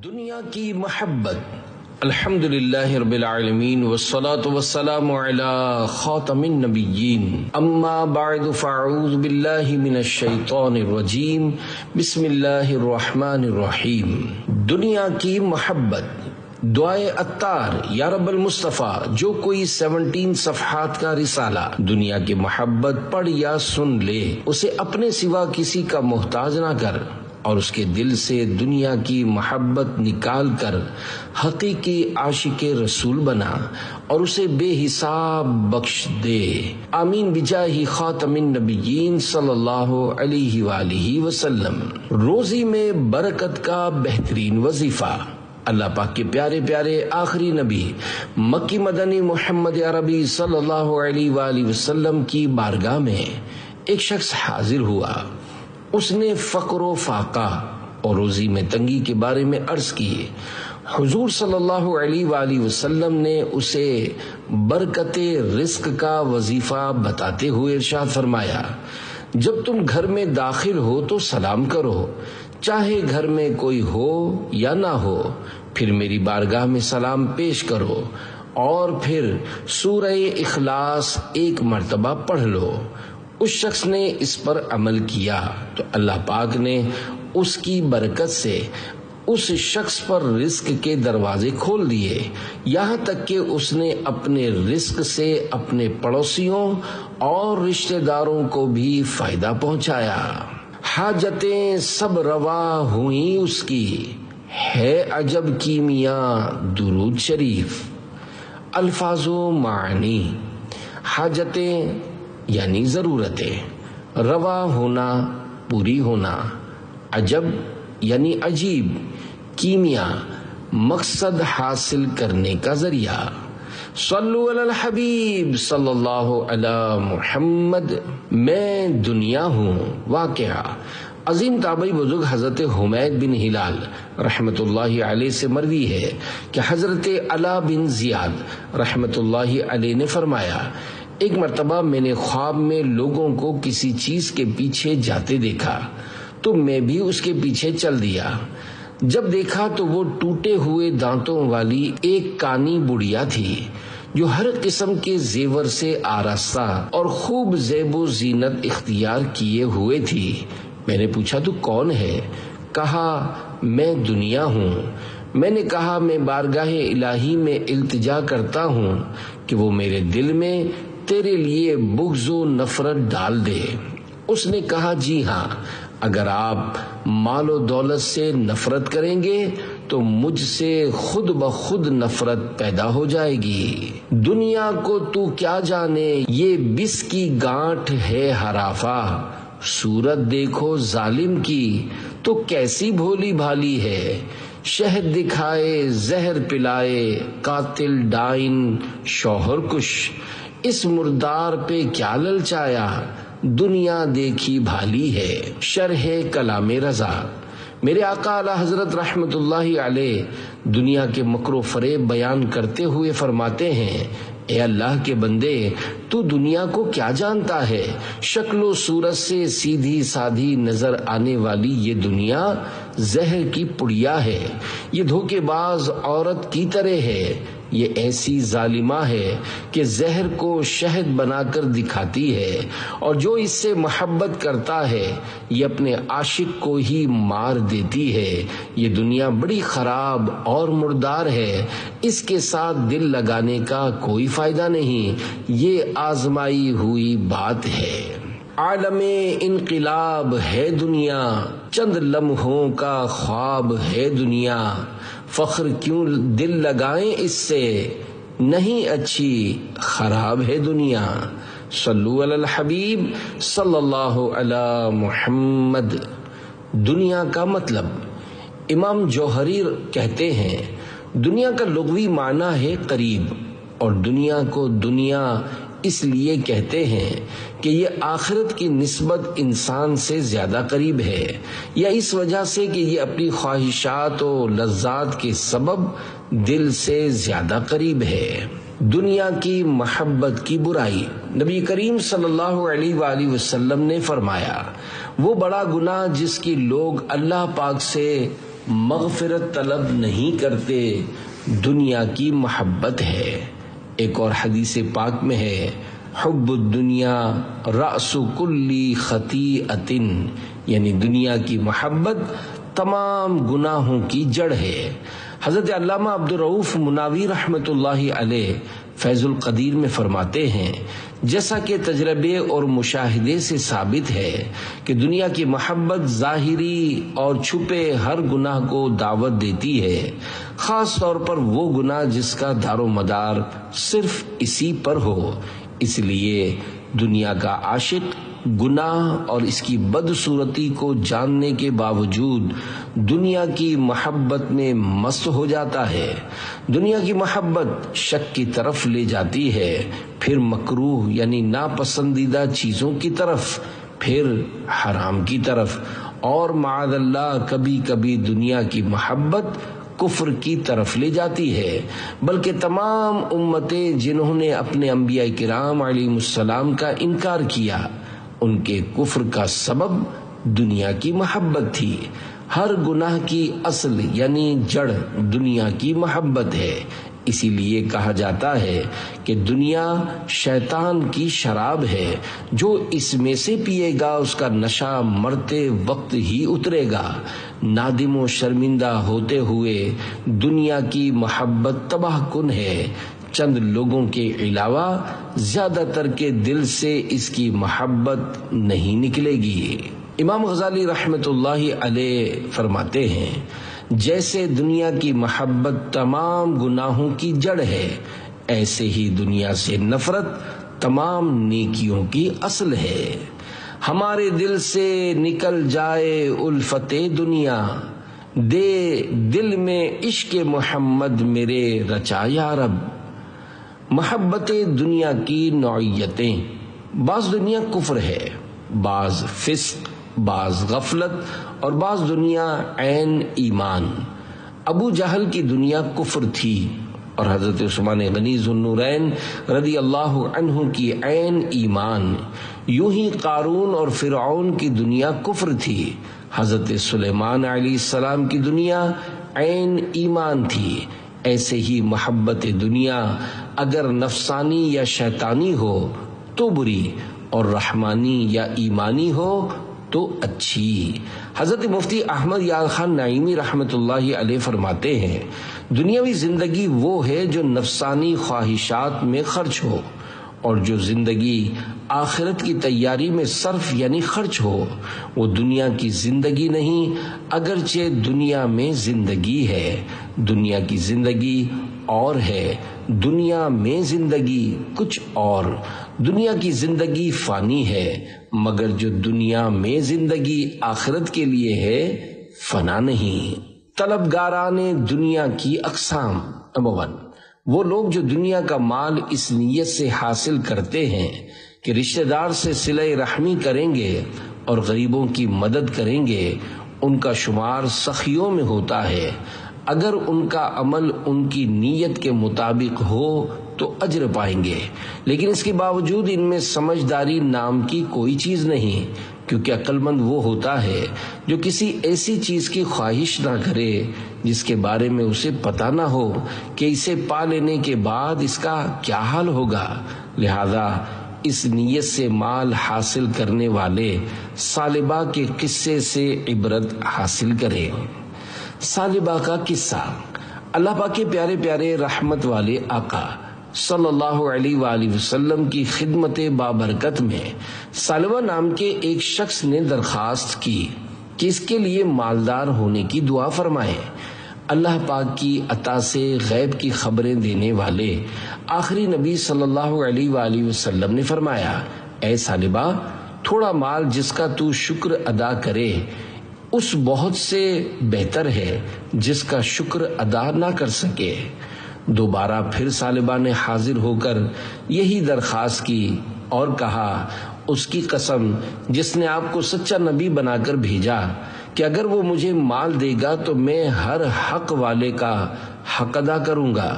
دنیا کی محبت۔ الحمدللہ رب العالمین والصلاة والسلام علی خاتم النبیین، اما بعد فاعوذ باللہ من الشیطان الرجیم، بسم اللہ الرحمن الرحیم۔ دنیا کی محبت، دعائے عطار یا رب المصطفیٰ، جو کوئی 17 صفحات کا رسالہ دنیا کی محبت پڑھ یا سن لے، اسے اپنے سوا کسی کا محتاج نہ کر اور اس کے دل سے دنیا کی محبت نکال کر حقیقی عاشق رسول بنا اور اسے بے حساب بخش دے۔ آمین بجاہ خاتم النبیین صلی اللہ علیہ وآلہ وسلم۔ روزی میں برکت کا بہترین وظیفہ۔ اللہ پاک کے پیارے پیارے آخری نبی مکی مدنی محمد عربی صلی اللہ علیہ وآلہ وسلم کی بارگاہ میں ایک شخص حاضر ہوا۔ اس نے فقر و فاقہ اور روزی میں تنگی کے بارے میں عرض کی۔ حضور صلی اللہ علیہ وآلہ وسلم نے اسے برکت رزق کا وظیفہ بتاتے ہوئے ارشاد فرمایا، جب تم گھر میں داخل ہو تو سلام کرو، چاہے گھر میں کوئی ہو یا نہ ہو، پھر میری بارگاہ میں سلام پیش کرو اور پھر سورہ اخلاص 1 مرتبہ پڑھ لو۔ اس شخص نے اس پر عمل کیا تو اللہ پاک نے اس کی برکت سے اس شخص پر رزق کے دروازے کھول دیے، یہاں تک کہ اس نے اپنے رزق سے اپنے پڑوسیوں اور رشتہ داروں کو بھی فائدہ پہنچایا۔ حاجتیں سب روا ہوئیں اس کی، ہے عجب کیمیاں درود شریف۔ الفاظ و معنی۔ حاجتیں یعنی ضرورتیں، روا ہونا پوری ہونا، عجب یعنی عجیب، کیمیا مقصد حاصل کرنے کا ذریعہ۔ صلو علی الحبیب صلی اللہ علی محمد۔ میں دنیا ہوں۔ واقعہ عظیم تابعی بزرگ حضرت حمید بن ہلال رحمت اللہ علیہ سے مروی ہے کہ حضرت علا بن زیاد رحمت اللہ علیہ نے فرمایا، ایک مرتبہ میں نے خواب میں لوگوں کو کسی چیز کے پیچھے جاتے دیکھا تو میں بھی اس کے پیچھے چل دیا۔ جب دیکھا تو وہ ٹوٹے ہوئے دانتوں والی ایک کانی بڑھیا تھی جو ہر قسم کے زیور سے آراستہ اور خوب زیب و زینت اختیار کیے ہوئے تھی۔ میں نے پوچھا تو کون ہے؟ کہا میں دنیا ہوں۔ میں نے کہا میں بارگاہ الہی میں التجا کرتا ہوں کہ وہ میرے دل میں تیرے لیے بغض و نفرت ڈال دے۔ اس نے کہا جی ہاں، اگر آپ مال و دولت سے نفرت کریں گے تو مجھ سے خود بخود نفرت پیدا ہو جائے گی۔ دنیا کو تو کیا جانے، یہ بس کی گانٹھ ہے ہرافا، صورت دیکھو ظالم کی تو کیسی بھولی بھالی ہے، شہد دکھائے زہر پلائے قاتل ڈائن شوہر کش، اس مردار پہ کیا للچایا، دنیا دیکھی بھالی ہے۔ شرح کلام رضا۔ میرے آقا اعلی حضرت رحمت اللہ علیہ دنیا کے مکر و فریب بیان کرتے ہوئے فرماتے ہیں، اے اللہ کے بندے، تو دنیا کو کیا جانتا ہے؟ شکل و صورت سے سیدھی سادھی نظر آنے والی یہ دنیا زہر کی پڑیا ہے، یہ دھوکے باز عورت کی طرح ہے، یہ ایسی ظالمہ ہے کہ زہر کو شہد بنا کر دکھاتی ہے، اور جو اس سے محبت کرتا ہے یہ اپنے عاشق کو ہی مار دیتی ہے۔ یہ دنیا بڑی خراب اور مردار ہے، اس کے ساتھ دل لگانے کا کوئی فائدہ نہیں، یہ آزمائی ہوئی بات ہے۔ عالم انقلاب ہے دنیا، چند لمحوں کا خواب ہے دنیا، فخر کیوں دل لگائیں اس سے، نہیں اچھی خراب ہے دنیا۔ صلو علی الحبیب صلی اللہ علی محمد۔ دنیا کا مطلب، امام جوہری کہتے ہیں، دنیا کا لغوی معنی ہے قریب، اور دنیا کو دنیا اس لیے کہتے ہیں کہ یہ آخرت کی نسبت انسان سے زیادہ قریب ہے، یا اس وجہ سے کہ یہ اپنی خواہشات و لذات کے سبب دل سے زیادہ قریب ہے۔ دنیا کی محبت کی برائی۔ نبی کریم صلی اللہ علیہ وآلہ وسلم نے فرمایا، وہ بڑا گناہ جس کی لوگ اللہ پاک سے مغفرت طلب نہیں کرتے، دنیا کی محبت ہے۔ ایک اور حدیث پاک میں ہے، حب الدنیا رأس کل خطیئۃ، یعنی دنیا کی محبت تمام گناہوں کی جڑ ہے۔ حضرت علامہ عبدالرؤف مناوی رحمۃ اللہ علیہ فیض القدیر میں فرماتے ہیں، جیسا کہ تجربے اور مشاہدے سے ثابت ہے کہ دنیا کی محبت ظاہری اور چھپے ہر گناہ کو دعوت دیتی ہے، خاص طور پر وہ گناہ جس کا دار و مدار صرف اسی پر ہو۔ اس لیے دنیا کا عاشق گناہ اور اس کی بدصورتی کو جاننے کے باوجود دنیا کی محبت میں مست ہو جاتا ہے۔ دنیا کی محبت شک کی طرف لے جاتی ہے، پھر مکروہ یعنی ناپسندیدہ چیزوں کی طرف، پھر حرام کی طرف، اور معاذ اللہ کبھی کبھی دنیا کی محبت کفر کی طرف لے جاتی ہے۔ بلکہ تمام امتیں جنہوں نے اپنے انبیاء کرام علیہم السلام کا انکار کیا، ان کے کفر کا سبب دنیا کی محبت تھی۔ ہر گناہ کی اصل یعنی جڑ دنیا کی محبت ہے۔ اسی لیے کہا جاتا ہے کہ دنیا شیطان کی شراب ہے، جو اس میں سے پیے گا اس کا نشہ مرتے وقت ہی اترے گا۔ نادم و شرمندہ ہوتے ہوئے دنیا کی محبت تباہ کن ہے۔ چند لوگوں کے علاوہ زیادہ تر کے دل سے اس کی محبت نہیں نکلے گی۔ امام غزالی رحمۃ اللہ علیہ فرماتے ہیں، جیسے دنیا کی محبت تمام گناہوں کی جڑ ہے، ایسے ہی دنیا سے نفرت تمام نیکیوں کی اصل ہے۔ ہمارے دل سے نکل جائے الفت دنیا، دے دل میں عشق محمد میرے رچا یا رب۔ محبت دنیا کی نوعیتیں، بعض دنیا کفر ہے، بعض فسق، بعض غفلت، اور بعض دنیا عین ایمان۔ ابو جہل کی دنیا کفر تھی، اور حضرت عثمان غنی ذو النورین رضی اللہ عنہ کی عین ایمان۔ یوں ہی قارون اور فرعون کی دنیا کفر تھی، حضرت سلیمان علیہ السلام کی دنیا عین ایمان تھی۔ ایسے ہی محبت دنیا اگر نفسانی یا شیطانی ہو تو بری، اور رحمانی یا ایمانی ہو تو اچھی۔ حضرت مفتی احمد یار خان نعیمی رحمۃ اللہ علیہ فرماتے ہیں، دنیاوی زندگی وہ ہے جو نفسانی خواہشات میں خرچ ہو، اور جو زندگی آخرت کی تیاری میں صرف یعنی خرچ ہو وہ دنیا کی زندگی نہیں، اگرچہ دنیا میں زندگی ہے۔ دنیا کی زندگی اور ہے، دنیا میں زندگی کچھ اور۔ دنیا کی زندگی فانی ہے، مگر جو دنیا میں زندگی آخرت کے لیے ہے فنا نہیں۔ طلبگاران دنیا کی اقسام۔ نمبر 1، وہ لوگ جو دنیا کا مال اس نیت سے حاصل کرتے ہیں کہ رشتہ دار سے صلہ رحمی کریں گے اور غریبوں کی مدد کریں گے، ان کا شمار سخیوں میں ہوتا ہے۔ اگر ان کا عمل ان کی نیت کے مطابق ہو تو اجر پائیں گے، لیکن اس کے باوجود ان میں سمجھداری نام کی کوئی چیز نہیں، کیونکہ عقل مند وہ ہوتا ہے جو کسی ایسی چیز کی خواہش نہ کرے جس کے بارے میں اسے پتہ نہ ہو کہ اسے پا لینے کے بعد اس کا کیا حال ہوگا۔ لہذا اس نیت سے مال حاصل کرنے والے سالبہ کے قصے سے عبرت حاصل کریں۔ سالبہ کا قصہ۔ اللہ پاک کے پیارے پیارے رحمت والے آقا صلی اللہ علیہ وآلہ وسلم کی خدمت بابرکت میں سالبہ نام کے ایک شخص نے درخواست کی کہ اس کے لیے مالدار ہونے کی دعا فرمائے۔ اللہ پاک کی عطا سے غیب کی خبریں دینے والے آخری نبی صلی اللہ علیہ وآلہ وسلم نے فرمایا، اے سالبہ، تھوڑا مال جس کا تو شکر ادا کرے اس بہت سے بہتر ہے جس کا شکر ادا نہ کر سکے۔ دوبارہ پھر سالبہ نے حاضر ہو کر یہی درخواست کی اور کہا، اس کی قسم جس نے آپ کو سچا نبی بنا کر بھیجا کہ اگر وہ مجھے مال دے گا تو میں ہر حق والے کا حق ادا کروں گا۔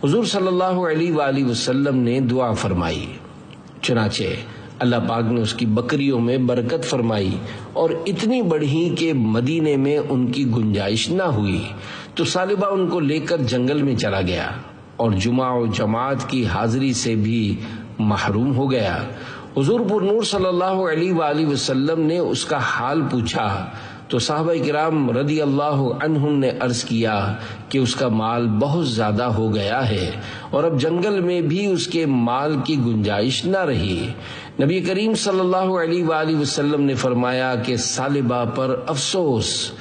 حضور صلی اللہ علیہ وآلہ وسلم نے دعا فرمائی، چنانچہ اللہ پاک نے اس کی بکریوں میں برکت فرمائی اور اتنی بڑھی کہ مدینے میں ان کی گنجائش نہ ہوئی، تو ثعلبہ ان کو لے کر جنگل میں چلا گیا اور جمعہ و جماعت کی حاضری سے بھی محروم ہو گیا۔ حضور پر نور صلی اللہ علیہ وآلہ وسلم نے اس کا حال پوچھا تو صحابہ کرام رضی اللہ عنہم نے عرض کیا کہ اس کا مال بہت زیادہ ہو گیا ہے اور اب جنگل میں بھی اس کے مال کی گنجائش نہ رہی۔ نبی کریم صلی اللہ علیہ وآلہ وسلم نے فرمایا کہ ثعلبہ پر افسوس۔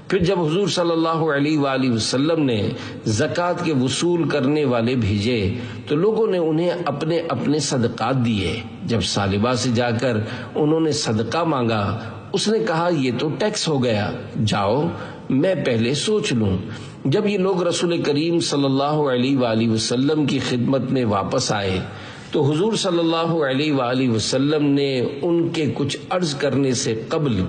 پھر جب حضور صلی اللہ علیہ وآلہ وسلم نے زکوٰۃ کے وصول کرنے والے بھیجے تو لوگوں نے انہیں اپنے اپنے صدقات دیے۔ جب ثعلبہ سے جا کر انہوں نے صدقہ مانگا، اس نے کہا یہ تو ٹیکس ہو گیا، جاؤ میں پہلے سوچ لوں۔ جب یہ لوگ رسول کریم صلی اللہ علیہ وآلہ وسلم کی خدمت میں واپس آئے تو حضور صلی اللہ علیہ وآلہ وسلم نے ان کے کچھ عرض کرنے سے قبل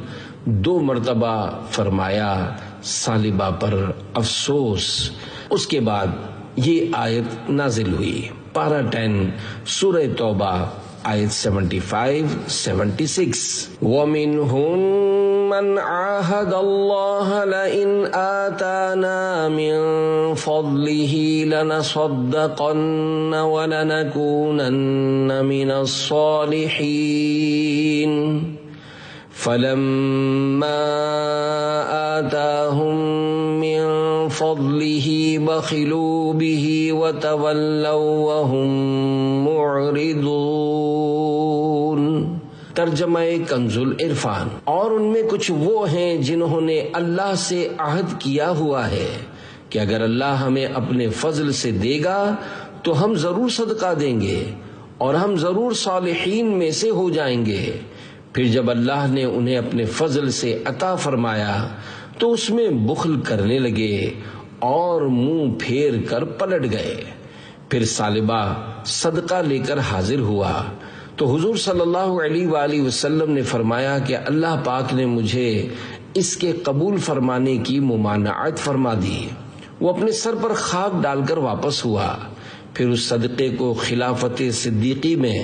2 مرتبہ فرمایا ثعلبہ پر افسوس۔ اس کے بعد یہ آیت نازل ہوئی، پارہ 10 سورہ توبہ آیت 75-76۔ وَمِنْهُمْ مَنْ عَاهَدَ اللَّهَ لَئِنْ آتَانَا مِنْ فَضْلِهِ لَنَصَدَّقَنَّ وَلَنَكُونَنَّ مِنَ الصَّالِحِينَ فَلَمَّا آتَاهُمْ مِنْ فَضْلِهِ بَخِلُوا بِهِ وَتَوَلَّوْا وَهُمْ مُعْرِضُونَ۔ ترجمہ کنز العرفان۔ اور ان میں کچھ وہ ہیں جنہوں نے اللہ سے عہد کیا ہوا ہے کہ اگر اللہ ہمیں اپنے فضل سے دے گا تو ہم ضرور صدقہ دیں گے اور ہم ضرور صالحین میں سے ہو جائیں گے۔ پھر جب اللہ نے انہیں اپنے فضل سے عطا فرمایا تو اس میں بخل کرنے لگے اور منہ پھیر کر پلٹ گئے۔ پھر ثعلبہ صدقہ لے کر حاضر ہوا تو حضور صلی اللہ علیہ وآلہ وسلم نے فرمایا کہ اللہ پاک نے مجھے اس کے قبول فرمانے کی ممانعت فرما دی۔ وہ اپنے سر پر خاک ڈال کر واپس ہوا۔ پھر اس صدقے کو خلافت صدیقی میں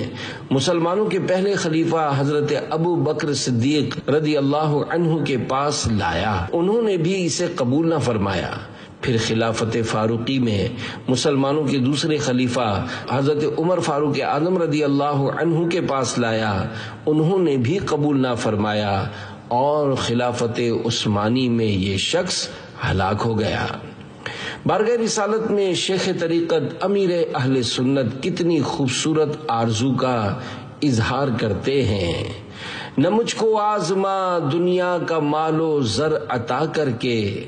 مسلمانوں کے پہلے خلیفہ حضرت ابو بکر صدیق رضی اللہ عنہ کے پاس لایا، انہوں نے بھی اسے قبول نہ فرمایا۔ پھر خلافت فاروقی میں مسلمانوں کے دوسرے خلیفہ حضرت عمر فاروق اعظم رضی اللہ عنہ کے پاس لایا، انہوں نے بھی قبول نہ فرمایا، اور خلافت عثمانی میں یہ شخص ہلاک ہو گیا۔ بارگاہ رسالت میں شیخ طریقت امیر اہل سنت کتنی خوبصورت آرزو کا اظہار کرتے ہیں۔ نہ مجھ کو آزما دنیا کا مال و زر عطا کر کے،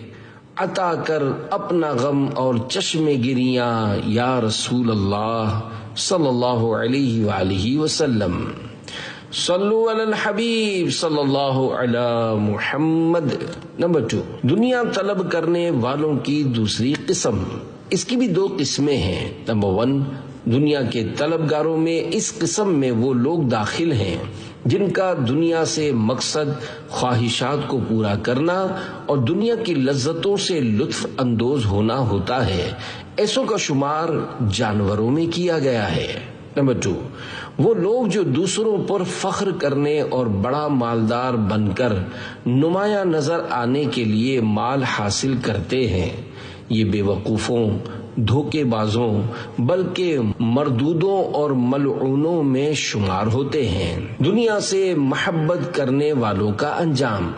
عطا کر اپنا غم اور چشم گریاں یا رسول اللہ صلی اللہ علیہ وآلہ وسلم۔ صلو علی الحبیب صلی اللہ علی محمد۔ نمبر 2، دنیا طلب کرنے والوں کی دوسری قسم۔ اس کی بھی 2 قسمیں ہیں۔ نمبر 1، دنیا کے طلبگاروں میں اس قسم میں وہ لوگ داخل ہیں جن کا دنیا سے مقصد خواہشات کو پورا کرنا اور دنیا کی لذتوں سے لطف اندوز ہونا ہوتا ہے۔ ایسوں کا شمار جانوروں میں کیا گیا ہے۔ نمبر 2، وہ لوگ جو دوسروں پر فخر کرنے اور بڑا مالدار بن کر نمایاں نظر آنے کے لیے مال حاصل کرتے ہیں، یہ بے وقوفوں، دھوکے بازوں بلکہ مردودوں اور ملعونوں میں شمار ہوتے ہیں۔ دنیا سے محبت کرنے والوں کا انجام۔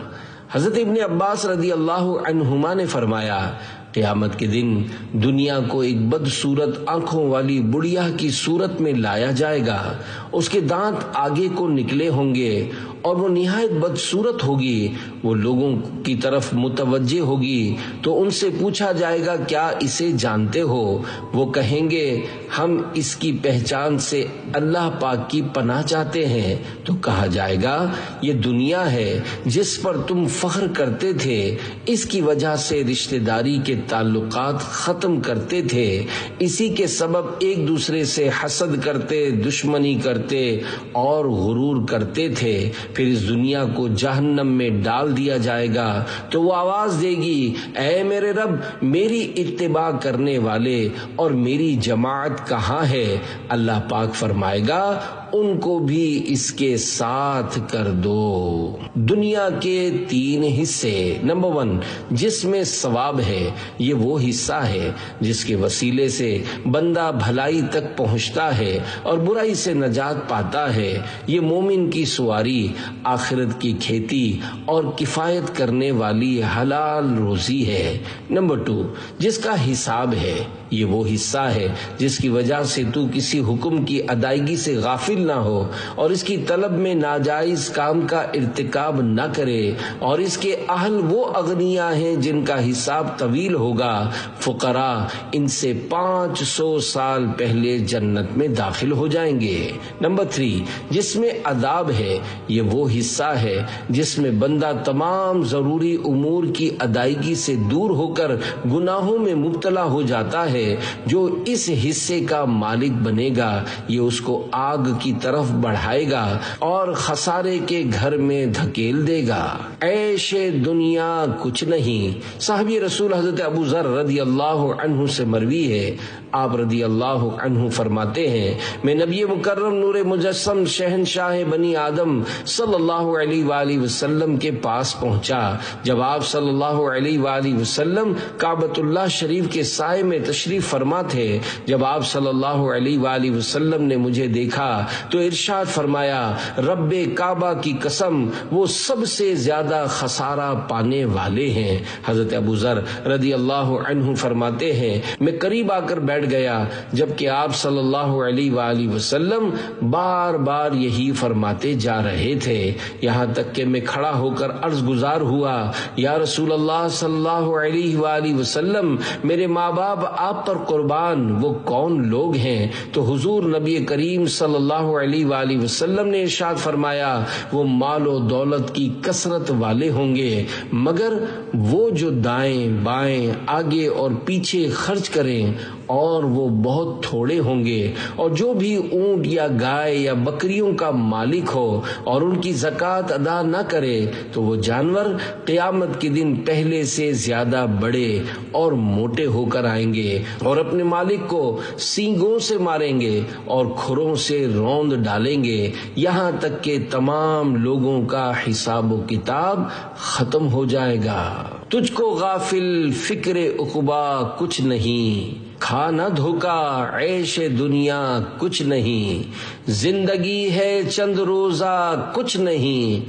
حضرت ابن عباس رضی اللہ عنہما نے فرمایا، قیامت کے دن دنیا کو ایک بدصورت آنکھوں والی بڑھیا کی صورت میں لایا جائے گا، اس کے دانت آگے کو نکلے ہوں گے اور وہ نہایت بدصورت ہوگی۔ وہ لوگوں کی طرف متوجہ ہوگی تو ان سے پوچھا جائے گا کیا اسے جانتے ہو؟ وہ کہیں گے ہم اس کی پہچان سے اللہ پاک کی پناہ چاہتے ہیں۔ تو کہا جائے گا یہ دنیا ہے جس پر تم فخر کرتے تھے، اس کی وجہ سے رشتہ داری کے تعلقات ختم کرتے تھے، اسی کے سبب ایک دوسرے سے حسد کرتے، دشمنی کرتے اور غرور کرتے تھے۔ پھر اس دنیا کو جہنم میں ڈال دیا جائے گا تو وہ آواز دے گی، اے میرے رب، میری اتباع کرنے والے اور میری جماعت کہاں ہے؟ اللہ پاک فرمائے گا ان کو بھی اس کے ساتھ کر دو۔ دنیا کے 3 حصے۔ نمبر 1، جس میں ثواب ہے، یہ وہ حصہ ہے جس کے وسیلے سے بندہ بھلائی تک پہنچتا ہے اور برائی سے نجات پاتا ہے۔ یہ مومن کی سواری، آخرت کی کھیتی اور کفایت کرنے والی حلال روزی ہے۔ نمبر 2، جس کا حساب ہے، یہ وہ حصہ ہے جس کی وجہ سے تو کسی حکم کی ادائیگی سے غافل نہ ہو اور اس کی طلب میں ناجائز کام کا ارتکاب نہ کرے، اور اس کے اہل وہ اغنیاء ہیں جن کا حساب طویل ہوگا۔ فقراء ان سے 500 سال پہلے جنت میں داخل ہو جائیں گے۔ نمبر 3، جس میں عذاب ہے، یہ وہ حصہ ہے جس میں بندہ تمام ضروری امور کی ادائیگی سے دور ہو کر گناہوں میں مبتلا ہو جاتا ہے۔ جو اس حصے کا مالک بنے گا، یہ اس کو آگ کی طرف بڑھائے گا اور خسارے کے گھر میں دھکیل دے گا۔ عیش دنیا کچھ نہیں۔ صحابی رسول حضرت ابو ذر رضی اللہ عنہ سے مروی ہے، آپ رضی اللہ عنہ فرماتے ہیں، میں نبی مکرم نور مجسم شہنشاہ بنی آدم صلی اللہ علیہ وآلہ وسلم کے پاس پہنچا۔ جب آپ صلی اللہ علیہ وآلہ وسلم کعبۃ اللہ شریف کے سائے میں تشریف فرما تھے، جب آپ صلی اللہ علیہ وآلہ وسلم نے مجھے دیکھا تو ارشاد فرمایا، رب کعبہ کی قسم، وہ سب سے زیادہ خسارہ پانے والے ہیں۔ حضرت ابو ذر رضی اللہ عنہ فرماتے ہیں، میں قریب آ کر بیٹھ گیا جبکہ آپ صلی اللہ علیہ وآلہ وسلم بار بار یہی فرماتے جا رہے تھے، یہاں تک کہ میں کھڑا ہو کر عرض گزار ہوا، یا رسول اللہ صلی اللہ علیہ وآلہ وسلم، میرے ماں باپ آپ پر قربان، وہ کون لوگ ہیں؟ تو حضور نبی کریم صلی اللہ علیہ وآلہ وسلم نے ارشاد فرمایا، وہ مال و دولت کی کثرت والے ہوں گے، مگر وہ جو دائیں بائیں آگے اور پیچھے خرچ کریں، اور وہ بہت تھوڑے ہوں گے، اور جو بھی اونٹ یا گائے یا بکریوں کا مالک ہو اور ان کی زکوٰۃ ادا نہ کرے، تو وہ جانور قیامت کے دن پہلے سے زیادہ بڑے اور موٹے ہو کر آئیں گے اور اپنے مالک کو سینگوں سے ماریں گے اور کھروں سے روند ڈالیں گے، یہاں تک کہ تمام لوگوں کا حساب و کتاب ختم ہو جائے گا۔ تجھ کو غافل فکر عقبا کچھ نہیں، کھانا دھوکا عیش دنیا کچھ نہیں، زندگی ہے چند روزہ کچھ نہیں،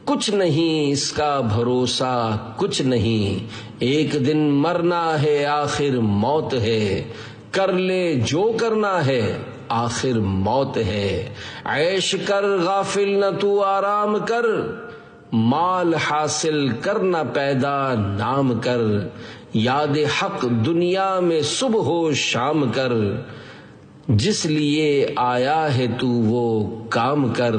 کچھ نہیں اس کا بھروسہ کچھ نہیں، ایک دن مرنا ہے آخر موت ہے، کر لے جو کرنا ہے آخر موت ہے، عیش کر غافل نہ تو آرام کر، مال حاصل کرنا پیدا نام کر، یاد حق دنیا میں صبح و شام کر، جس لیے آیا ہے تو وہ کام کر،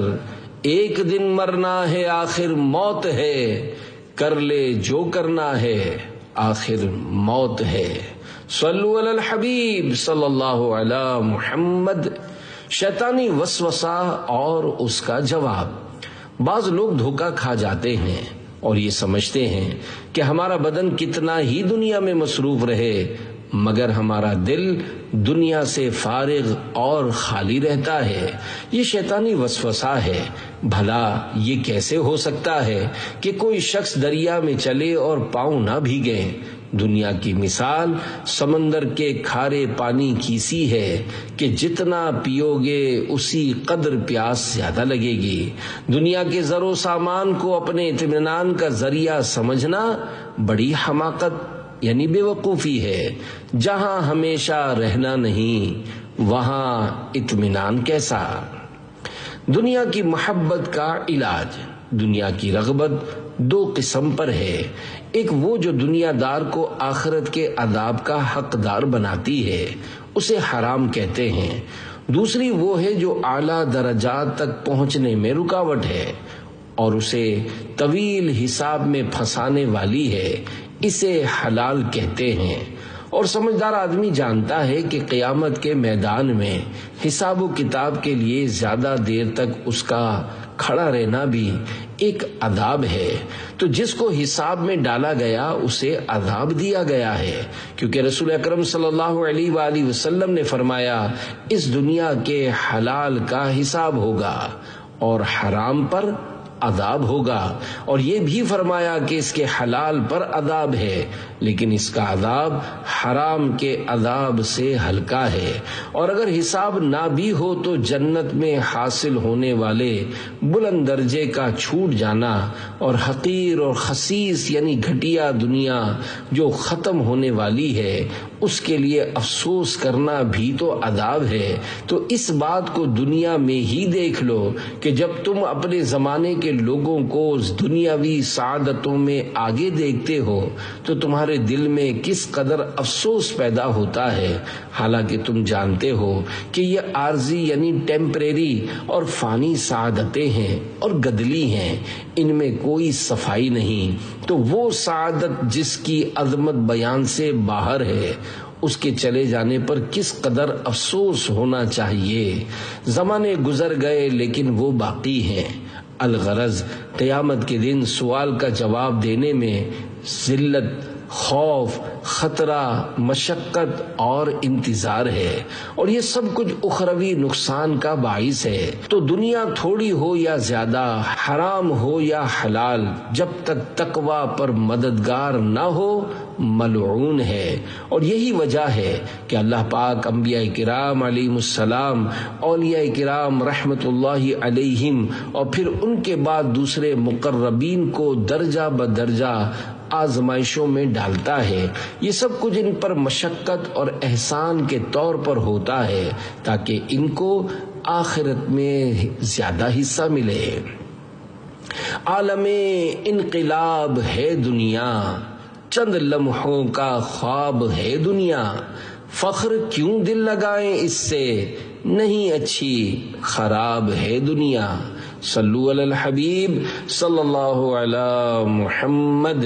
ایک دن مرنا ہے آخر موت ہے، کر لے جو کرنا ہے آخر موت ہے۔ صلو علی الحبیب صلی اللہ علی محمد۔ شیطانی وسوسہ اور اس کا جواب۔ بعض لوگ دھوکہ کھا جاتے ہیں اور یہ سمجھتے ہیں کہ ہمارا بدن کتنا ہی دنیا میں مصروف رہے مگر ہمارا دل دنیا سے فارغ اور خالی رہتا ہے۔ یہ شیطانی وسوسہ ہے۔ بھلا یہ کیسے ہو سکتا ہے کہ کوئی شخص دریا میں چلے اور پاؤں نہ بھیگے؟ دنیا کی مثال سمندر کے کھارے پانی کی سی ہے کہ جتنا پیو گے اسی قدر پیاس زیادہ لگے گی۔ دنیا کے زر و سامان کو اپنے اطمینان کا ذریعہ سمجھنا بڑی حماقت یعنی بے وقوفی ہے۔ جہاں ہمیشہ رہنا نہیں وہاں اطمینان کیسا؟ دنیا کی محبت کا علاج۔ دنیا کی رغبت دو قسم پر ہے، ایک وہ جو دنیا دار کو آخرت کے عذاب کا حقدار بناتی ہے، اسے حرام کہتے ہیں۔ دوسری وہ ہے جو اعلیٰ درجات تک پہنچنے میں رکاوٹ ہے اور اسے طویل حساب میں پھنسانے والی ہے، اسے حلال کہتے ہیں۔ اور سمجھدار آدمی جانتا ہے کہ قیامت کے میدان میں حساب و کتاب کے لیے زیادہ دیر تک اس کا کھڑا رہنا بھی ایک عذاب ہے۔ تو جس کو حساب میں ڈالا گیا اسے عذاب دیا گیا ہے، کیونکہ رسول اکرم صلی اللہ علیہ وآلہ وسلم نے فرمایا اس دنیا کے حلال کا حساب ہوگا اور حرام پر عذاب ہوگا، اور یہ بھی فرمایا کہ اس کے حلال پر عذاب ہے لیکن اس کا عذاب حرام کے عذاب سے ہلکا ہے، اور اگر حساب نہ بھی ہو تو جنت میں حاصل ہونے والے بلند درجے کا چھوٹ جانا اور حقیر اور خسیس یعنی گھٹیا دنیا جو ختم ہونے والی ہے اس کے لیے افسوس کرنا بھی تو عذاب ہے۔ تو اس بات کو دنیا میں ہی دیکھ لو کہ جب تم اپنے زمانے کے لوگوں کو دنیاوی سعادتوں میں آگے دیکھتے ہو تو تمہارے دل میں کس قدر افسوس پیدا ہوتا ہے، حالانکہ تم جانتے ہو کہ یہ عارضی یعنی ٹیمپریری اور فانی سعادتیں ہیں اور گدلی ہیں، ان میں کوئی صفائی نہیں۔ تو وہ سعادت جس کی عظمت بیان سے باہر ہے اس کے چلے جانے پر کس قدر افسوس ہونا چاہیے۔ زمانے گزر گئے لیکن وہ باقی ہیں۔ الغرض قیامت کے دن سوال کا جواب دینے میں ذلت، خوف، خطرہ، مشقت اور انتظار ہے، اور یہ سب کچھ اخروی نقصان کا باعث ہے۔ تو دنیا تھوڑی ہو یا زیادہ، حرام ہو یا حلال، جب تک تقوی پر مددگار نہ ہو ملعون ہے۔ اور یہی وجہ ہے کہ اللہ پاک انبیاء کرام علیہم السلام، اولیاء کرام رحمت اللہ علیہم اور پھر ان کے بعد دوسرے مقربین کو درجہ بدرجہ آزمائشوں میں ڈالتا ہے۔ یہ سب کچھ ان پر مشقت اور احسان کے طور پر ہوتا ہے تاکہ ان کو آخرت میں زیادہ حصہ ملے۔ عالم انقلاب ہے دنیا، چند لمحوں کا خواب ہے دنیا، فخر کیوں دل لگائیں اس سے، نہیں اچھی خراب ہے دنیا۔ صلو علی الحبیب صلی اللہ علی محمد۔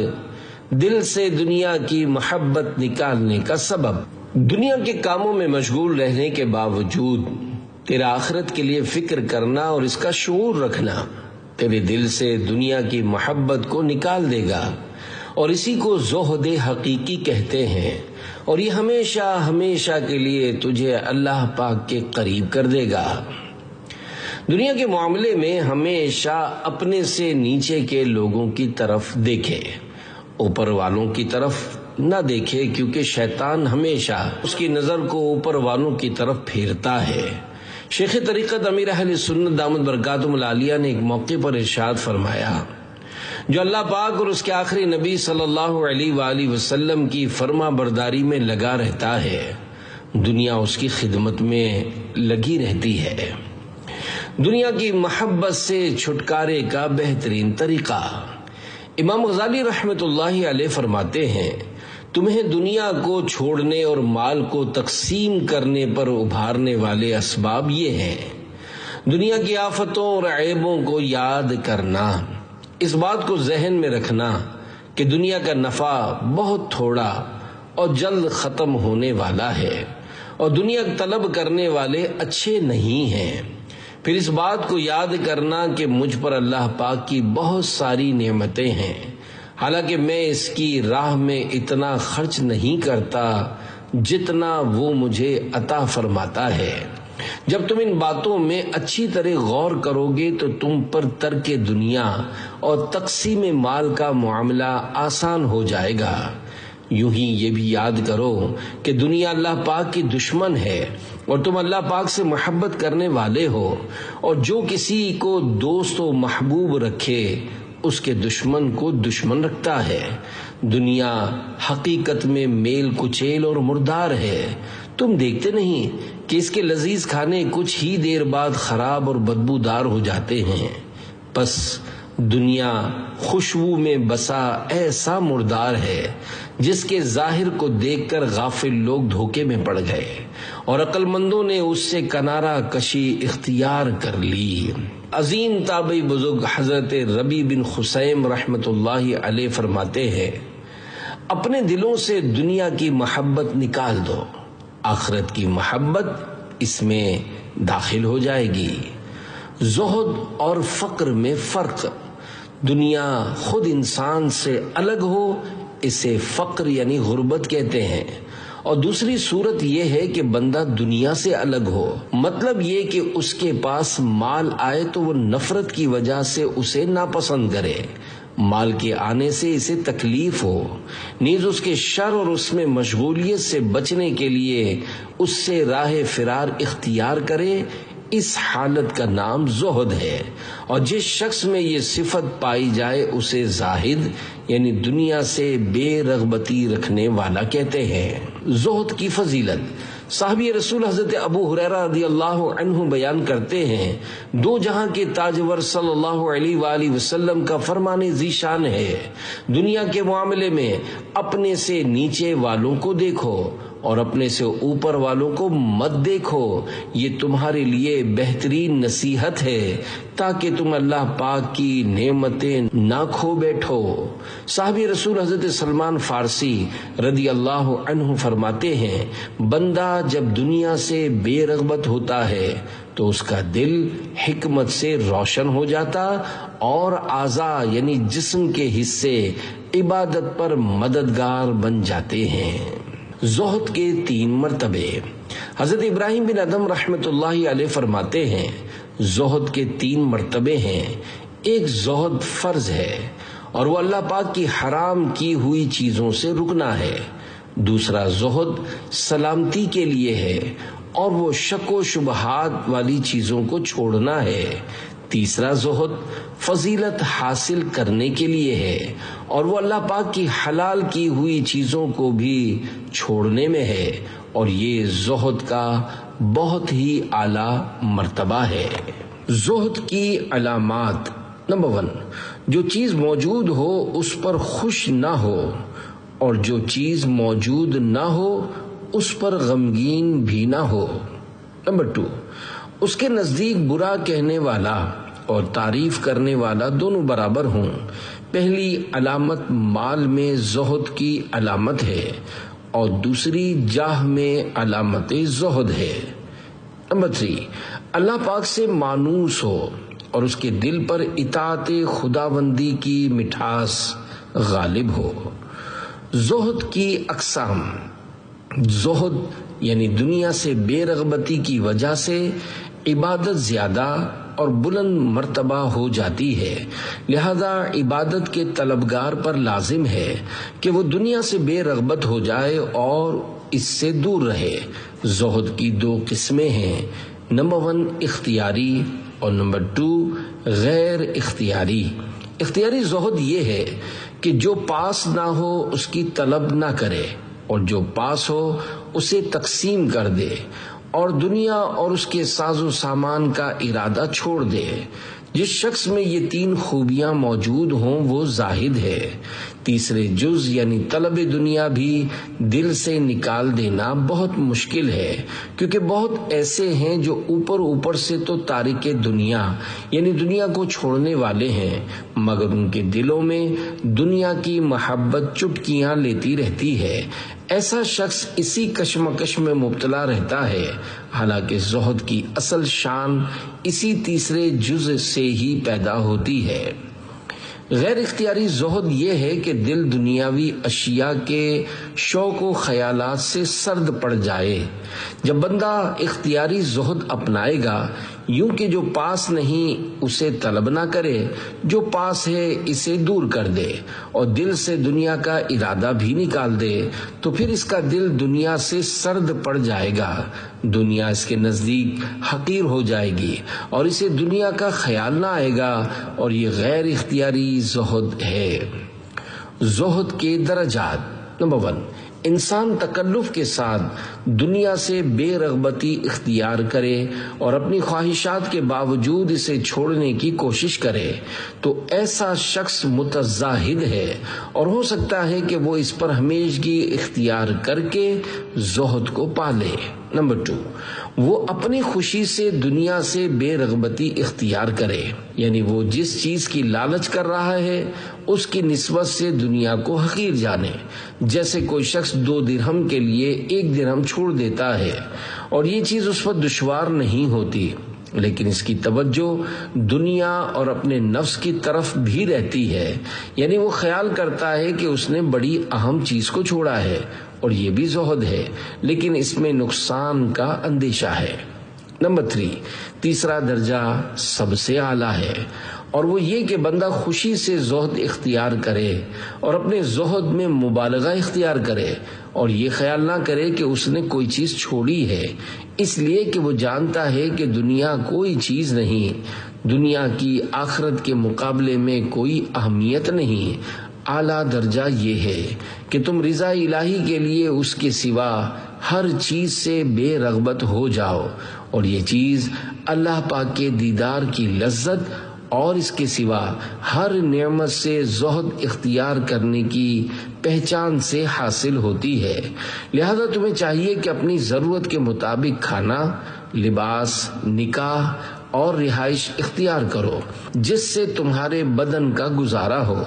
دل سے دنیا کی محبت نکالنے کا سبب، دنیا کے کاموں میں مشغول رہنے کے باوجود تیرا آخرت کے لیے فکر کرنا اور اس کا شعور رکھنا تیرے دل سے دنیا کی محبت کو نکال دے گا، اور اسی کو زہد حقیقی کہتے ہیں، اور یہ ہمیشہ ہمیشہ کے لیے تجھے اللہ پاک کے قریب کر دے گا۔ دنیا کے معاملے میں ہمیشہ اپنے سے نیچے کے لوگوں کی طرف دیکھے، اوپر والوں کی طرف نہ دیکھے، کیونکہ شیطان ہمیشہ اس کی نظر کو اوپر والوں کی طرف پھیرتا ہے۔ شیخ طریقت امیر اہل سنت دامت برکاتہم العالیہ نے ایک موقع پر ارشاد فرمایا، جو اللہ پاک اور اس کے آخری نبی صلی اللہ علیہ وآلہ وسلم کی فرما برداری میں لگا رہتا ہے، دنیا اس کی خدمت میں لگی رہتی ہے۔ دنیا کی محبت سے چھٹکارے کا بہترین طریقہ، امام غزالی رحمت اللہ علیہ فرماتے ہیں، تمہیں دنیا کو چھوڑنے اور مال کو تقسیم کرنے پر ابھارنے والے اسباب یہ ہیں: دنیا کی آفتوں اور عیبوں کو یاد کرنا، اس بات کو ذہن میں رکھنا کہ دنیا کا نفع بہت تھوڑا اور جلد ختم ہونے والا ہے، اور دنیا طلب کرنے والے اچھے نہیں ہیں۔ پھر اس بات کو یاد کرنا کہ مجھ پر اللہ پاک کی بہت ساری نعمتیں ہیں، حالانکہ میں اس کی راہ میں اتنا خرچ نہیں کرتا جتنا وہ مجھے عطا فرماتا ہے۔ جب تم ان باتوں میں اچھی طرح غور کرو گے تو تم پر ترک دنیا اور تقسیم مال کا معاملہ آسان ہو جائے گا۔ یوں ہی یہ بھی یاد کرو کہ دنیا اللہ پاک کی دشمن ہے اور تم اللہ پاک سے محبت کرنے والے ہو، اور جو کسی کو دوست و محبوب رکھے اس کے دشمن کو دشمن رکھتا ہے۔ دنیا حقیقت میں میل کچیل اور مردار ہے، تم دیکھتے نہیں کہ اس کے لذیذ کھانے کچھ ہی دیر بعد خراب اور بدبودار ہو جاتے ہیں۔ پس دنیا خوشبو میں بسا ایسا مردار ہے جس کے ظاہر کو دیکھ کر غافل لوگ دھوکے میں پڑ گئے اور عقل مندوں نے اس سے کنارہ کشی اختیار کر لی۔ عظیم تابعی بزرگ حضرت ربیع بن خثیم رحمت اللہ علیہ فرماتے ہیں، اپنے دلوں سے دنیا کی محبت نکال دو، آخرت کی محبت اس میں داخل ہو جائے گی۔ زہد اور فقر میں فرق، دنیا خود انسان سے الگ ہو اسے فقر یعنی غربت کہتے ہیں، اور دوسری صورت یہ ہے کہ بندہ دنیا سے الگ ہو، مطلب یہ کہ اس کے پاس مال آئے تو وہ نفرت کی وجہ سے اسے ناپسند کرے، مال کے آنے سے اسے تکلیف ہو، نیز اس کے شر اور اس میں مشغولیت سے بچنے کے لیے اس سے راہ فرار اختیار کرے، اس حالت کا نام زہد ہے۔ اور جس شخص میں یہ صفت پائی جائے اسے زاہد یعنی دنیا سے بے رغبتی رکھنے والا کہتے ہیں۔ زہد کی فضیلت، صحابی رسول حضرت ابو ہریرہ رضی اللہ عنہ بیان کرتے ہیں، دو جہاں کے تاجور صلی اللہ علیہ وآلہ وسلم کا فرمان ذیشان ہے، دنیا کے معاملے میں اپنے سے نیچے والوں کو دیکھو اور اپنے سے اوپر والوں کو مت دیکھو، یہ تمہارے لیے بہترین نصیحت ہے تاکہ تم اللہ پاک کی نعمتیں نہ کھو بیٹھو۔ صحابی رسول حضرت سلمان فارسی رضی اللہ عنہ فرماتے ہیں، بندہ جب دنیا سے بے رغبت ہوتا ہے تو اس کا دل حکمت سے روشن ہو جاتا اور اعضاء یعنی جسم کے حصے عبادت پر مددگار بن جاتے ہیں۔ زہد کے 3 مرتبے، حضرت ابراہیم بن ادم رحمت اللہ علیہ فرماتے ہیں، زہد کے 3 مرتبے ہیں۔ ایک زہد فرض ہے اور وہ اللہ پاک کی حرام کی ہوئی چیزوں سے رکنا ہے، دوسرا زہد سلامتی کے لیے ہے اور وہ شک و شبہات والی چیزوں کو چھوڑنا ہے، تیسرا زہد فضیلت حاصل کرنے کے لیے ہے اور وہ اللہ پاک کی حلال کی ہوئی چیزوں کو بھی چھوڑنے میں ہے، اور یہ زہد کا بہت ہی اعلیٰ مرتبہ ہے۔ زہد کی علامات، نمبر 1، جو چیز موجود ہو اس پر خوش نہ ہو، اور جو چیز موجود نہ ہو اس پر غمگین بھی نہ ہو۔ نمبر 2، اس کے نزدیک برا کہنے والا اور تعریف کرنے والا دونوں برابر ہوں۔ پہلی علامت مال میں زہد کی علامت ہے اور دوسری جاہ میں علامت زہد ہے۔ نمبر 3، اللہ پاک سے مانوس ہو اور اس کے دل پر اطاعت خداوندی کی مٹھاس غالب ہو۔ زہد کی اقسام، زہد یعنی دنیا سے بے رغبتی کی وجہ سے عبادت زیادہ اور بلند مرتبہ ہو جاتی ہے، لہذا عبادت کے طلبگار پر لازم ہے کہ وہ دنیا سے بے رغبت ہو جائے اور اس سے دور رہے۔ زہد کی 2 قسمیں ہیں، نمبر 1 اختیاری اور نمبر 2 غیر اختیاری۔ اختیاری زہد یہ ہے کہ جو پاس نہ ہو اس کی طلب نہ کرے، اور جو پاس ہو اسے تقسیم کر دے، اور دنیا اور اس کے ساز و سامان کا ارادہ چھوڑ دے۔ جس شخص میں یہ 3 خوبیاں موجود ہوں وہ زاہد ہے۔ تیسرے جز یعنی طلب دنیا بھی دل سے نکال دینا بہت مشکل ہے، کیونکہ بہت ایسے ہیں جو اوپر سے تو تارک دنیا یعنی دنیا کو چھوڑنے والے ہیں، مگر ان کے دلوں میں دنیا کی محبت چٹکیاں لیتی رہتی ہے۔ ایسا شخص اسی کشمکش میں مبتلا رہتا ہے، حالانکہ زہد کی اصل شان اسی تیسرے جز سے ہی پیدا ہوتی ہے۔ غیر اختیاری زہد یہ ہے کہ دل دنیاوی اشیاء کے شوق و خیالات سے سرد پڑ جائے۔ جب بندہ اختیاری زہد اپنائے گا، یوں کہ جو پاس نہیں اسے طلب نہ کرے، جو پاس ہے اسے دور کر دے اور دل سے دنیا کا ارادہ بھی نکال دے، تو پھر اس کا دل دنیا سے سرد پڑ جائے گا، دنیا اس کے نزدیک حقیر ہو جائے گی اور اسے دنیا کا خیال نہ آئے گا، اور یہ غیر اختیاری زہد ہے۔ زہد کے درجات، نمبر 1، انسان تکلف کے ساتھ دنیا سے بے رغبتی اختیار کرے اور اپنی خواہشات کے باوجود اسے چھوڑنے کی کوشش کرے تو ایسا شخص متزاہد ہے، اور ہو سکتا ہے کہ وہ اس پر ہمیشگی اختیار کر کے زہد کو پالے۔ نمبر 2، وہ اپنی خوشی سے دنیا سے بے رغبتی اختیار کرے، یعنی وہ جس چیز کی لالچ کر رہا ہے اس کی نسبت سے دنیا کو حقیر جانے، جیسے کوئی شخص 2 درہم کے لیے 1 درہم چھوڑ دیتا ہے اور یہ چیز اس پر دشوار نہیں ہوتی، لیکن اس کی توجہ دنیا اور اپنے نفس کی طرف بھی رہتی ہے، یعنی وہ خیال کرتا ہے کہ اس نے بڑی اہم چیز کو چھوڑا ہے، اور یہ بھی زہد ہے، لیکن اس میں نقصان کا اندیشہ ہے۔ نمبر 3، تیسرا درجہ سب سے اعلیٰ ہے، اور وہ یہ کہ بندہ خوشی سے زہد اختیار کرے اور اپنے زہد میں مبالغہ اختیار کرے، اور یہ خیال نہ کرے کہ اس نے کوئی چیز چھوڑی ہے، اس لیے کہ وہ جانتا ہے کہ دنیا کوئی چیز نہیں، دنیا کی آخرت کے مقابلے میں کوئی اہمیت نہیں۔ اعلیٰ درجہ یہ ہے کہ تم رضا الہی کے لیے اس کے سوا ہر چیز سے بے رغبت ہو جاؤ، اور یہ چیز اللہ پاک کے دیدار کی لذت اور اس کے سوا ہر نعمت سے زہد اختیار کرنے کی پہچان سے حاصل ہوتی ہے۔ لہذا تمہیں چاہیے کہ اپنی ضرورت کے مطابق کھانا، لباس، نکاح اور رہائش اختیار کرو، جس سے تمہارے بدن کا گزارا ہو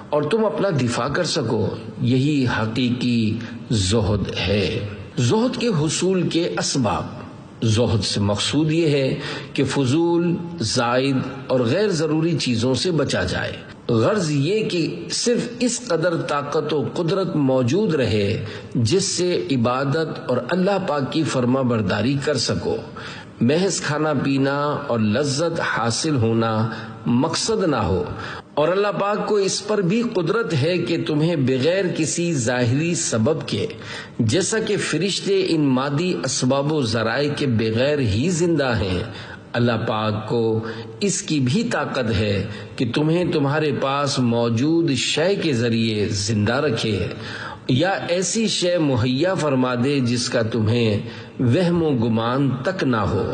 اور تم اپنا دفاع کر سکو۔ یہی حقیقی زہد ہے۔ زہد کے حصول کے اسباب۔ زہد سے مقصود یہ ہے کہ فضول، زائد اور غیر ضروری چیزوں سے بچا جائے۔ غرض یہ کہ صرف اس قدر طاقت و قدرت موجود رہے جس سے عبادت اور اللہ پاک کی فرما برداری کر سکو۔ محض کھانا پینا اور لذت حاصل ہونا مقصد نہ ہو، اور اللہ پاک کو اس پر بھی قدرت ہے کہ تمہیں بغیر کسی ظاہری سبب کے، جیسا کہ فرشتے ان مادی اسباب و ذرائع کے بغیر ہی زندہ ہیں، اللہ پاک کو اس کی بھی طاقت ہے کہ تمہیں تمہارے پاس موجود شے کے ذریعے زندہ رکھے، یا ایسی شے مہیا فرما دے جس کا تمہیں وہم و گمان تک نہ ہو۔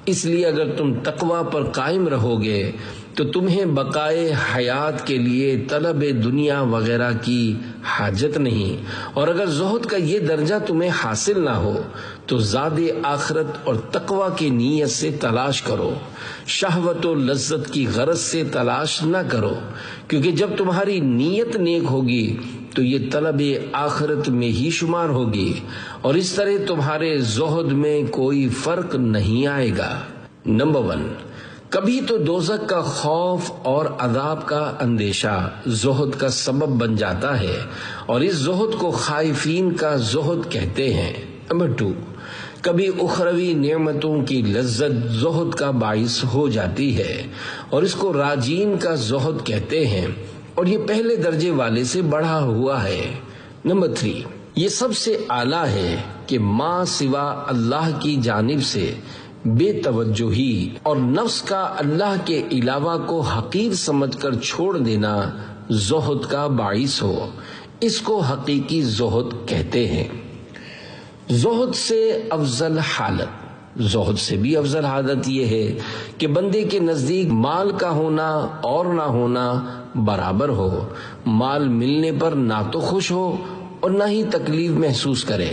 اس لیے اگر تم تقوی پر قائم رہو گے تو تمہیں بقائے حیات کے لیے طلب دنیا وغیرہ کی حاجت نہیں، اور اگر زہد کا یہ درجہ تمہیں حاصل نہ ہو تو زاد آخرت اور تقوی کی نیت سے تلاش کرو، شہوت و لذت کی غرض سے تلاش نہ کرو، کیونکہ جب تمہاری نیت نیک ہوگی تو یہ طلب آخرت میں ہی شمار ہوگی، اور اس طرح تمہارے زہد میں کوئی فرق نہیں آئے گا۔ نمبر 1، کبھی تو دوزخ کا خوف اور عذاب کا اندیشہ زہد کا سبب بن جاتا ہے، اور اس زہد کو خائفین کا زہد کہتے ہیں۔ نمبر 2، کبھی اخروی نعمتوں کی لذت زہد کا باعث ہو جاتی ہے، اور اس کو راجین کا زہد کہتے ہیں، اور یہ پہلے درجے والے سے بڑھا ہوا ہے۔ نمبر 3، یہ سب سے اعلیٰ ہے کہ ماں سوا اللہ کی جانب سے بے توجہی اور نفس کا اللہ کے علاوہ کو حقیر سمجھ کر چھوڑ دینا زہد کا باعث ہو، اس کو حقیقی زہد کہتے ہیں۔ زہد سے افضل حالت۔ زہد سے بھی افضل حالت یہ ہے کہ بندے کے نزدیک مال کا ہونا اور نہ ہونا برابر ہو، مال ملنے پر نہ تو خوش ہو اور نہ ہی تکلیف محسوس کرے،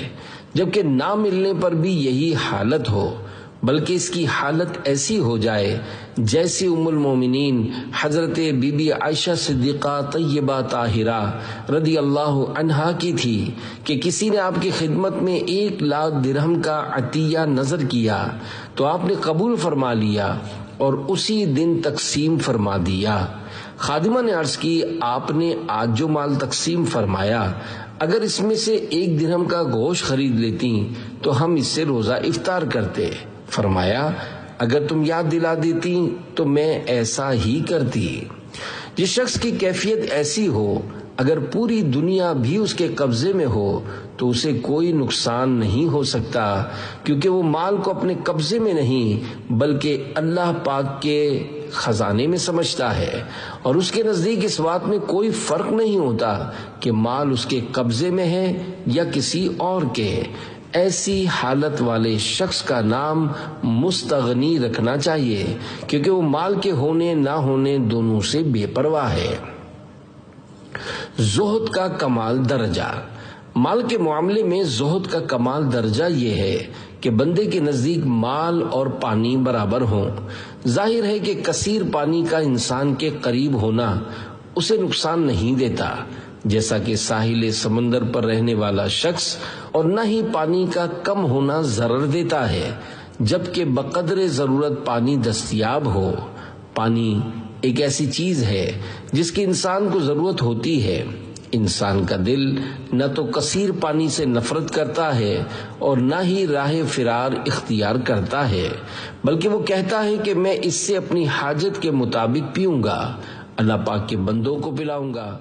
جبکہ نہ ملنے پر بھی یہی حالت ہو، بلکہ اس کی حالت ایسی ہو جائے جیسی ام المومنین حضرت بی بی عائشہ صدیقہ طیبہ طاہرہ رضی اللہ عنہا کی تھی کہ کسی نے آپ کی خدمت میں 1,00,000 درہم کا عطیہ نظر کیا تو آپ نے قبول فرما لیا اور اسی دن تقسیم فرما دیا۔ خادمہ نے عرض کی، آپ نے آج جو مال تقسیم فرمایا اگر اس میں سے 1 درہم کا گوشت خرید لیتی تو ہم اس سے روزہ افطار کرتے۔ فرمایا، اگر تم یاد دلا دیتی تو میں ایسا ہی کرتی۔ جس شخص کی کیفیت ایسی ہو، اگر پوری دنیا بھی اس کے قبضے میں ہو تو اسے کوئی نقصان نہیں ہو سکتا، کیونکہ وہ مال کو اپنے قبضے میں نہیں بلکہ اللہ پاک کے خزانے میں سمجھتا ہے، اور اس کے نزدیک اس بات میں کوئی فرق نہیں ہوتا کہ مال اس کے قبضے میں ہے یا کسی اور کے۔ ایسی حالت والے شخص کا نام مستغنی رکھنا چاہیے، کیونکہ وہ مال کے ہونے نہ ہونے دونوں سے بے پرواہ ہے۔ زہد کا کمال درجہ۔ مال کے معاملے میں زہد کا کمال درجہ یہ ہے کہ بندے کے نزدیک مال اور پانی برابر ہوں۔ ظاہر ہے کہ کثیر پانی کا انسان کے قریب ہونا اسے نقصان نہیں دیتا، جیسا کہ ساحل سمندر پر رہنے والا شخص، اور نہ ہی پانی کا کم ہونا ضرر دیتا ہے، جبکہ بقدر ضرورت پانی دستیاب ہو۔ پانی ایک ایسی چیز ہے جس کی انسان کو ضرورت ہوتی ہے۔ انسان کا دل نہ تو کثیر پانی سے نفرت کرتا ہے اور نہ ہی راہ فرار اختیار کرتا ہے، بلکہ وہ کہتا ہے کہ میں اس سے اپنی حاجت کے مطابق پیوں گا، اللہ پاک کے بندوں کو پلاؤں گا۔